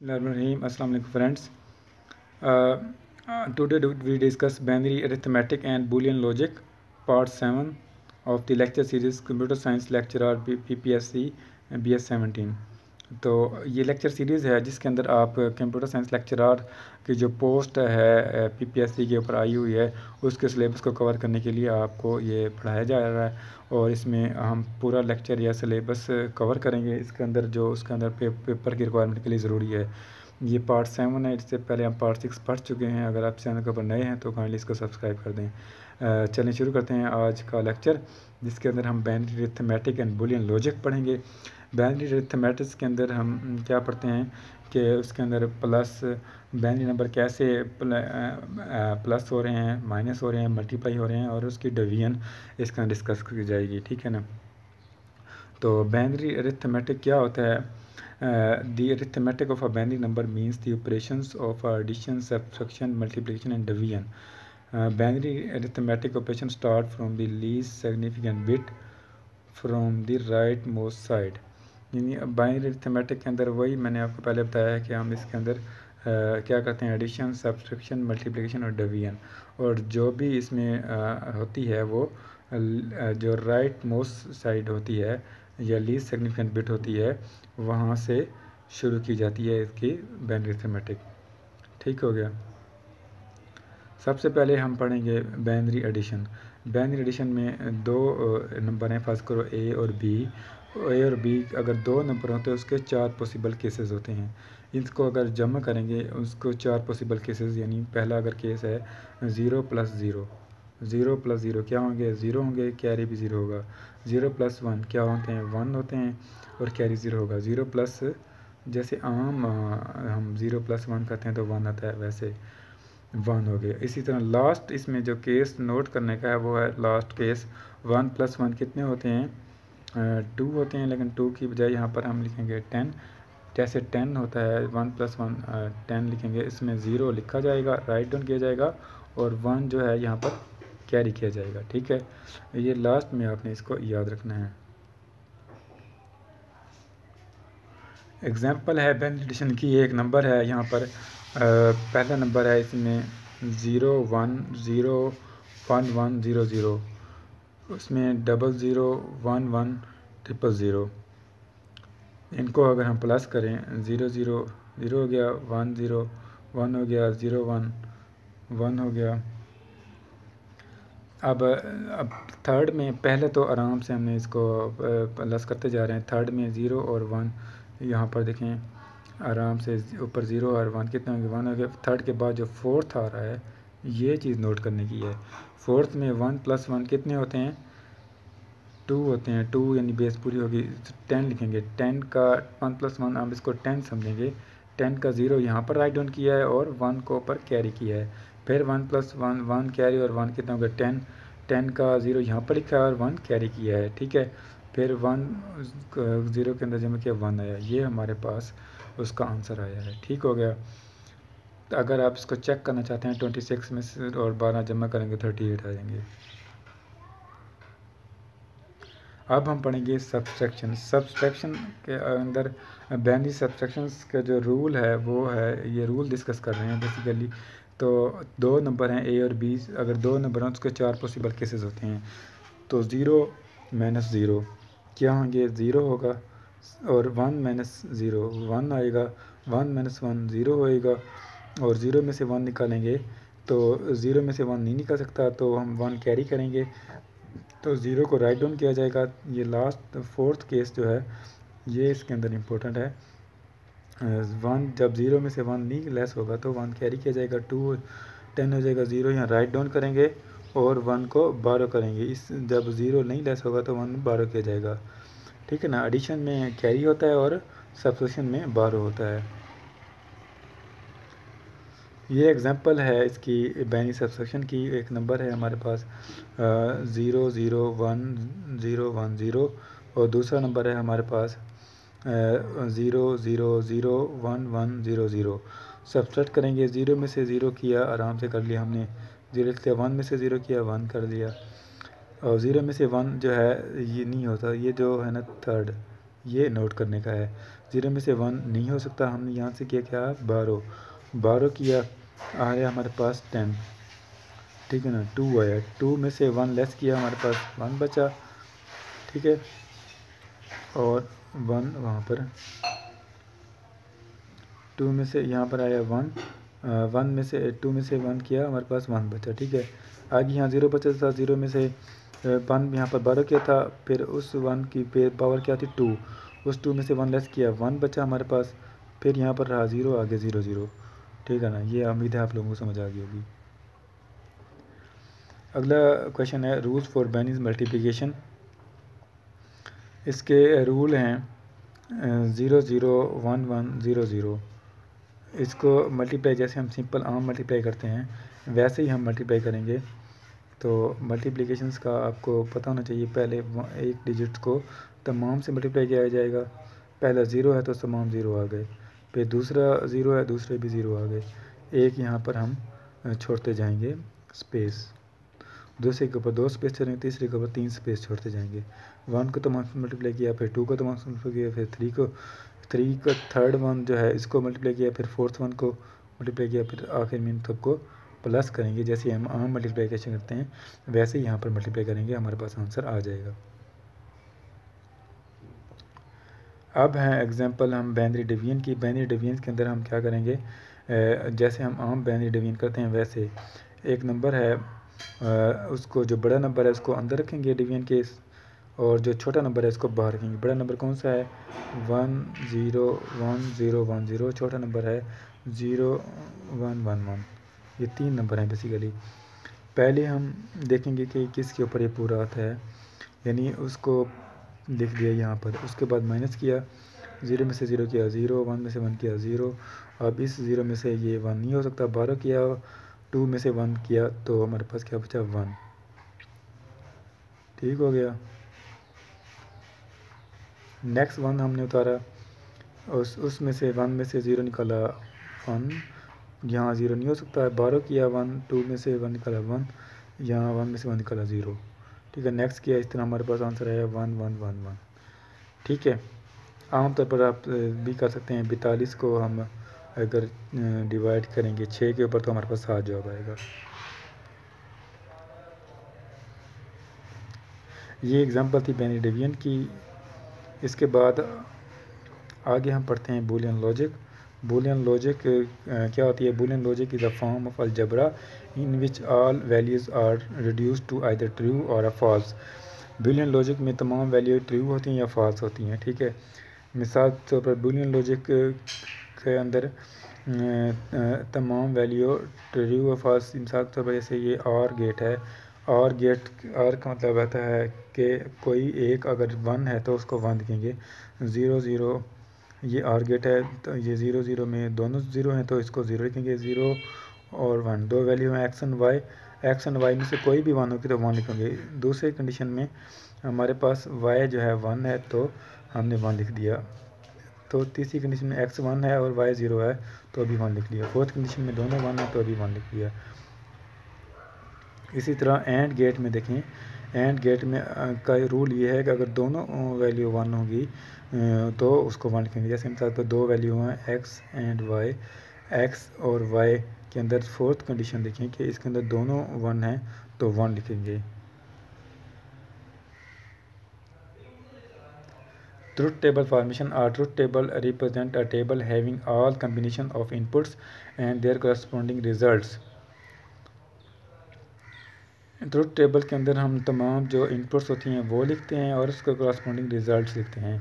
Assalamu alaikum friends. Today we discuss binary arithmetic and Boolean logic, part 7 of the lecture series Computer Science Lecturer PPSC BS 17. तो ये lecture series है जिसके अंदर आप computer science lecturer की जो post है पीपीएससी के ऊपर आई हुई है उसके सिलेबस को कवर करने के लिए आपको ये पढ़ाया जा रहा है और इसमें हम पूरा लेक्चर या सिलेबस कवर करेंगे। इसके अंदर जो उसके अंदर पेपर की रिक्वायरमेंट के लिए ज़रूरी है। ये पार्ट 7 है। इससे पहले हम पार्ट 6 पढ़ चुके हैं। अगर आप चैनल के ऊपर नए हैं तो काइंडली इसको सब्सक्राइब कर दें। चलिए शुरू करते हैं आज का लेक्चर, जिसके अंदर हम binary arithmetic and Boolean logic पढ़ेंगे। बाइनरी अरिथमेटिक्स के अंदर हम क्या पढ़ते हैं कि उसके अंदर प्लस बाइनरी नंबर कैसे प्लस हो रहे हैं, माइनस हो रहे हैं, मल्टीप्लाई हो रहे हैं और उसकी डिवीजन इसका डिस्कस की जाएगी। ठीक है ना। तो बाइनरी अरिथमेटिक क्या होता है? The arithmetic of a binary number means the operations of addition, subtraction, multiplication and division. Binary arithmetic operations start from the least significant bit from the rightmost side. यानी बाइनरी अरिथमेटिक के अंदर वही मैंने आपको पहले बताया है कि हम इसके अंदर क्या करते हैं, एडिशन, सब्सट्रैक्शन, मल्टीप्लिकेशन और डिवीजन, और जो भी इसमें होती है वो जो राइट मोस्ट साइड होती है या लीस्ट सिग्निफिकेंट बिट होती है वहाँ से शुरू की जाती है इसकी बाइनरी अरिथमेटिक। ठीक हो गया। सबसे पहले हम पढ़ेंगे बाइनरी एडिशन। बाइनरी एडिशन में दो नंबर हैं, फर्स्ट करो ए और बी। ए और बी अगर दो नंबर होते हैं उसके 4 पॉसिबल केसेस होते हैं। इसको अगर जमा करेंगे उसको 4 पॉसिबल केसेस, यानी पहला अगर केस है 0 + 0, 0 + 0 क्या होंगे? 0 होंगे, कैरी भी 0 होगा। 0 + 1 क्या होते हैं? 1 होते हैं और कैरी 0 होगा। 0 प्लस, जैसे आम हम 0 + 1 करते हैं तो 1 आता है, वैसे 1 हो गया। इसी तरह लास्ट इसमें जो केस नोट करने का है वो है लास्ट केस 1 + 1 कितने होते हैं? 2 होते हैं, लेकिन 2 की बजाय यहाँ पर हम लिखेंगे 10। जैसे 10 होता है 1 + 1 10 लिखेंगे, इसमें 0 लिखा जाएगा, राइट डाउन किया जाएगा और 1 जो है यहाँ पर कैरी किया जाएगा। ठीक है, ये लास्ट में आपने इसको याद रखना है। एग्जाम्पल है बाइनरी एडिशन की। एक नंबर है यहाँ पर, पहला नंबर है इसमें 0 1 0 1 1 0 0, उसमें 00 1 1 0 0। इनको अगर हम प्लस करें 0 0 0 हो गया, 1 0 1 हो गया, 0 1 1 हो गया। अब थर्ड में पहले तो आराम से हमने इसको प्लस करते जा रहे हैं। थर्ड में 0 और 1 यहाँ पर देखें, आराम से ऊपर 0 और 1 कितने होंगे? 1 हो गया। थर्ड के बाद जो फोर्थ आ रहा है ये चीज़ नोट करने की है। फोर्थ में 1 + 1 कितने होते हैं? 2 होते हैं। 2 यानी बेस पूरी होगी, 10 लिखेंगे। 10 का 1 + 1 हम इसको 10 समझेंगे। 10 का 0 यहाँ पर राइट डाउन किया है और 1 को ऊपर कैरी किया है। फिर 1 + 1 1 कैरी और 1 कितना होगा? 10। 10 का 0 यहाँ पर लिखा है और 1 कैरी किया है। ठीक है, फिर 1 0 के अंदर जमा किया, 1 आया। ये हमारे पास उसका आंसर आया है। ठीक हो गया। तो अगर आप इसको चेक करना चाहते हैं 26 में से और 12 जमा करेंगे 38 आ जाएंगे। अब हम पढ़ेंगे सब्सट्रैक्शन। सब्सट्रैक्शन के अंदर बाइनरी सब्सट्रैक्शंस का जो रूल है वो है, ये रूल डिस्कस कर रहे हैं बेसिकली। तो दो नंबर हैं ए और बी, अगर दो नंबर हैं उसके 4 पॉसिबल केसेस होते हैं। तो 0 - 0 क्या होंगे? 0 होगा और 1 - 0 1 आएगा, 1 - 1 0 होएगा और 0 में से 1 निकालेंगे तो 0 में से 1 नहीं निकल सकता, तो हम 1 कैरी करेंगे तो 0 को राइट डाउन किया जाएगा। ये लास्ट फोर्थ केस जो है ये इसके अंदर इम्पोर्टेंट है। 1 जब 0 में से 1 नहीं लेस होगा तो 1 कैरी किया जाएगा, 2 10 हो जाएगा। 0 यहाँ राइट डाउन करेंगे और 1 को बारो करेंगे। इस जब 0 नहीं लेस होगा तो 1 बारो किया जाएगा। ठीक है ना। एडिशन में कैरी होता है और सब्ट्रैक्शन में बारो होता है। ये एग्जांपल है इसकी बाइनरी सब्सट्रैक्शन की। एक नंबर है हमारे पास 0 0 1 0 1 0 और दूसरा नंबर है हमारे पास 0 0 0 1 1 0 0। सब्सट्रैक्ट करेंगे, 0 में से 0 किया, आराम से कर लिया हमने। 0 से 1 में से 0 किया, 1 कर लिया। और 0 में से 1 जो है ये नहीं होता, ये जो है ना थर्ड, ये नोट करने का है। 0 में से 1 नहीं हो सकता, हमने यहाँ से किया क्या 12 किया, आ रहा हमारे पास 10, ठीक है ना। 2 आया, 2 में से 1 लेस किया, हमारे पास 1 बचा, ठीक है। और 1 वहाँ पर 2 में से यहाँ पर आया 1, 1 में से 2 में से 1 किया, हमारे पास 1 बचा, ठीक है। आगे यहाँ 0 बचा था, 0 में से 1 यहाँ पर 12 किया था, फिर उस 1 की पावर क्या थी 2, उस 2 में से 1 लेस किया, 1 बचा हमारे पास, फिर यहाँ पर रहा 0, आगे 0 0, ठीक है ना। ये उम्मीद है आप लोगों को समझ आ गई होगी। अगला क्वेश्चन है रूल्स फॉर बेनिज मल्टीप्लिकेशन। इसके रूल हैं 0 0 1 1 0 0। इसको मल्टीप्लाई जैसे हम सिंपल आम मल्टीप्लाई करते हैं वैसे ही हम मल्टीप्लाई करेंगे। तो मल्टीप्लिकेशंस का आपको पता होना चाहिए, पहले एक डिजिट को तमाम से मल्टीप्लाई किया जाएगा। पहला 0 है तो तमाम 0 आ गए, फिर दूसरा 0 है, दूसरे भी 0 आ गए, एक यहाँ पर हम छोड़ते जाएंगे स्पेस, दूसरे के ऊपर 2 स्पेस छोड़ेंगे, तीसरे के ऊपर 3 स्पेस छोड़ते जाएंगे। 1 को तमाम से मल्टीप्लाई किया, फिर 2 को तमाम से मल्टीप्लाई किया, फिर 3 को थर्ड वन जो है इसको मल्टीप्लाई किया, फिर फोर्थ वन को मल्टीप्लाई किया, फिर आखिर में इन सबको प्लस करेंगे। जैसे हम आम मल्टीप्लिकेशन करते हैं वैसे ही यहाँ पर मल्टीप्लाई करेंगे, हमारे पास आंसर आ जाएगा। अब है एग्जांपल हम बाइनरी डिवीजन की। बाइनरी डिवीजन के अंदर हम क्या करेंगे, जैसे हम आम बाइनरी डिवीजन करते हैं वैसे एक नंबर है, उसको जो बड़ा नंबर है उसको अंदर रखेंगे डिवीजन के, और जो छोटा नंबर है इसको बाहर रखेंगे। बड़ा नंबर कौन सा है 1 0 1 0 1 0, छोटा नंबर है 0 1 1 1। ये 3 नंबर हैं बेसिकली। पहले हम देखेंगे कि किसके ऊपर ये पूरा आता है, यानी उसको लिख दिया यहाँ पर, उसके बाद माइनस किया, 0 में से 0 किया 0, 1 में से 1 किया 0। अब इस 0 में से ये 1 नहीं हो सकता, 12 किया, 2 में से 1 किया तो हमारे पास क्या बचा 1, ठीक हो गया। नेक्स्ट 1 हमने उतारा, उसमें से 1 में से 0 निकाला 1, यहाँ 0 नहीं हो सकता है, 12 किया 1, 2 में से 1 निकाला 1, यहाँ 1 में से 1 निकाला 0, ठीक है। नेक्स्ट किया, इस तरह हमारे पास आंसर आया 1 1 1 1, ठीक है। आमतौर पर आप भी कर सकते हैं, 42 को हम अगर डिवाइड करेंगे 6 के ऊपर तो हमारे पास 7 जवाब आएगा। ये एग्जांपल थी बाइनरी डिवीजन की। इसके बाद आगे हम पढ़ते हैं बूलियन लॉजिक। बूलियन लॉजिक क्या होती है, Boolean logic is a form of algebra in which all values are reduced to either true or a false. Boolean logic में तमाम वैल्यू ट्रू होती हैं या फॉल्स होती हैं, ठीक है। मिसाल के तौर पर बूलियन लॉजिक के अंदर तमाम वैल्यू ट्रू और फॉल्स, मिसाल के तौर पर जैसे ये और गेट है, और गेट और का मतलब रहता है कि कोई एक अगर 1 है तो उसको 1 लिखेंगे, 0 0 ये आर गेट है तो ये 0 0 में दोनों 0 हैं तो इसको 0 लिखेंगे, 0 और 1 दो वैल्यू हैं एक्स एंड वाई में से कोई भी 1 होगी तो 1 लिखेंगे। दूसरे कंडीशन में हमारे पास y जो है 1 है तो हमने 1 लिख दिया। तो तीसरी कंडीशन में x 1 है और y 0 है तो अभी 1 लिख लिया। फोर्थ कंडीशन में दोनों 1 है तो अभी 1 लिख लिया। इसी तरह एंड गेट में देखें, एंड गेट में का रूल ये है कि अगर दोनों वैल्यू 1 होगी तो उसको 1 लिखेंगे। जैसे मिसाल पर दो वैल्यू हैं x एंड y, x और y के अंदर फोर्थ कंडीशन देखें कि इसके अंदर दोनों 1 हैं तो 1 लिखेंगे। Truth table formation or truth table represent a table having all combination of inputs and their corresponding results। Truth table के अंदर हम तमाम जो इनपुट्स होती हैं वो लिखते हैं और उसके corresponding results लिखते हैं।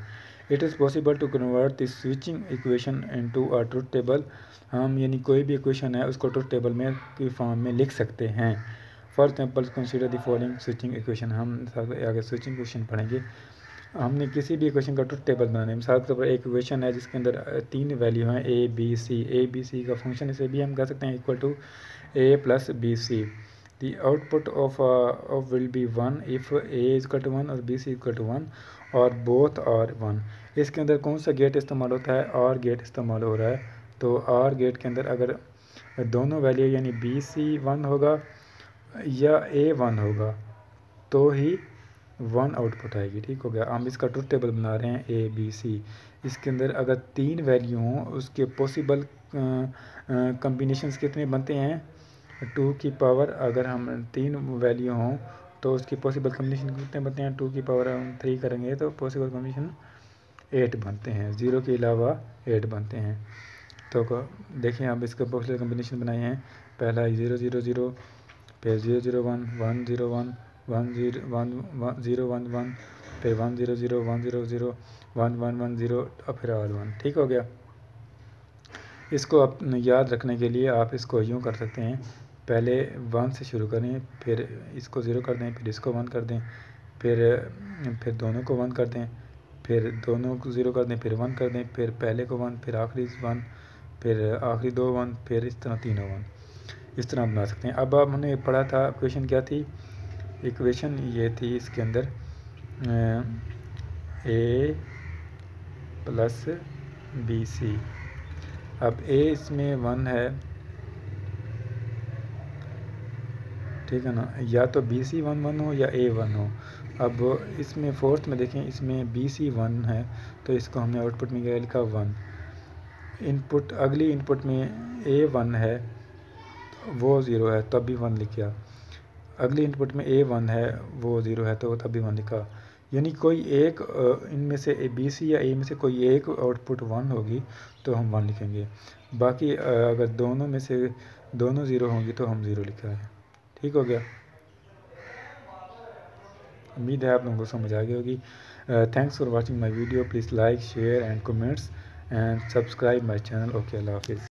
It is possible to convert this switching equation into a truth table. हम यानी कोई भी इक्वेशन है उसको ट्रुथ टेबल में की फॉर्म में लिख सकते हैं। For example consider the following switching equation. हम आगे स्विचिंग इक्वेशन पढ़ेंगे। हमने किसी भी इक्वेशन का ट्रुथ टेबल बनाना है। मिसाल के तौर पर एक इक्वेशन है जिसके अंदर 3 वैल्यू हैं ए बी सी का फंक्शन इसे भी हम कह सकते हैं equal to a plus b c. The output of will be 1 if a equal to 1 और बी सी इक्वल टू 1 और बोथ आर 1। इसके अंदर कौन सा गेट इस्तेमाल होता है, और गेट इस्तेमाल हो रहा है। तो और गेट के अंदर अगर दोनों वैल्यू यानी बी सी 1 होगा या ए 1 होगा तो ही 1 आउटपुट आएगी। ठीक हो गया। हम इसका ट्रुथ टेबल बना रहे हैं ABC। इसके अंदर अगर 3 वैल्यू हों उसके पॉसिबल कम्बिनेशंस कितने बनते हैं, 2 की पावर, अगर हम 3 वैल्यू हों तो उसकी पॉसिबल कम्बिनेशन कितने बनते हैं, 2 की पावर हम 3 करेंगे तो पॉसिबल कम्बिनेशन 8 बनते हैं, 0 के अलावा 8 बनते हैं। तो देखें अब इसके पॉसिबल कम्बिनेशन बनाए हैं। पहला 0 0 0, फिर 0 0 1 1 0 1 1 0 1 0 1 1, फिर 1 0 0 1 0 0 1 1 1 0 और फिर ऑल 1। ठीक हो गया। इसको आप याद रखने के लिए आप इसको यूँ कर सकते हैं, पहले 1 से शुरू करें, फिर इसको 0 कर दें, फिर इसको 1 कर दें, फिर दोनों को 1 कर दें, फिर दोनों को 0 कर दें, फिर 1 कर दें, फिर पहले को 1, फिर आखिरी 1, फिर आखिरी 2 1, फिर इस तरह तीनों 1। इस तरह बना सकते हैं। अब हमने पढ़ा था इक्वेशन क्या थी, इक्वेशन ये थी इसके अंदर A प्लस BC। अब A इसमें 1 है, ठीक है ना, या तो BC 1 1 हो या A 1 हो। अब इसमें फोर्थ में देखें, इसमें BC 1 है तो इसको हमने आउटपुट में क्या लिखा 1। इनपुट अगली इनपुट में A 1 है वो 0 है तब भी 1 लिखा। अगली इनपुट में A 1 है वो 0 है तो तब भी 1 लिखा। यानी कोई एक इनमें से BC या A में से कोई एक आउटपुट 1 होगी तो हम 1 लिखेंगे। बाकी अगर दोनों में से दोनों 0 होंगी तो हम 0 लिखा है। ठीक हो गया। उम्मीद है आप लोगों को समझ आ गई होगी। Thanks for watching my video. Please like share and comments and subscribe my channel. Okay, अल्लाह हाफिज़।